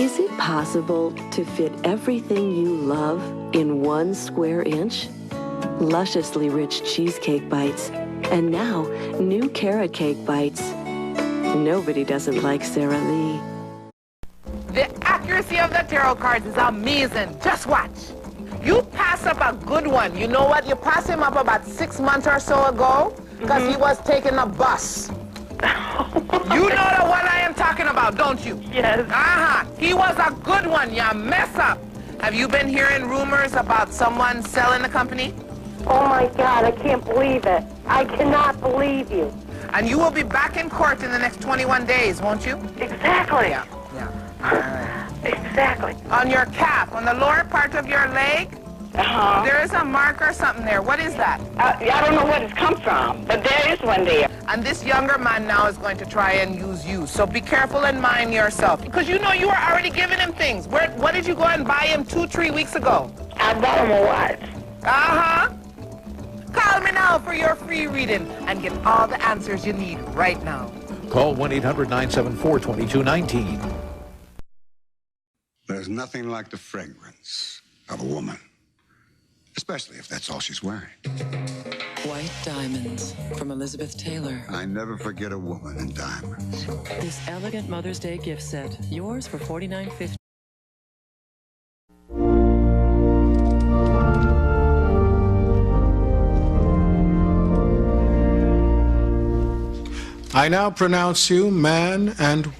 Is it possible to fit everything you love in 1 square inch? Lusciously rich cheesecake bites, and now new carrot cake bites. Nobody doesn't like Sara Lee. The accuracy of the tarot cards is amazing. Just watch. You pass up a good one. You know what? You passed him up about 6 months or so ago because he was taking a bus. You know the one I am talking about, don't you? Yes. He was a good one. You mess up. Have you been hearing rumors about someone selling the company? Oh my God, I can't believe it. I cannot believe you. And you will be back in court in the next 21 days, won't you? Exactly. Yeah. All right. Exactly. On your calf, on the lower part of your leg, there is a mark or something there. What is that? I don't know what it's come from, but there is one there. And this younger man now is going to try and use you. So be careful and mind yourself. Because you know you were already giving him things. What did you go and buy him 2-3 weeks ago? I bought him a watch. Call me now for your free reading and get all the answers you need right now. Call 1-800-974-2219. There's nothing like the fragrance of a woman, especially if that's all she's wearing. White Diamonds from Elizabeth Taylor. I never forget a woman in diamonds. This elegant Mother's Day gift set, yours for $49.50. I now pronounce you man and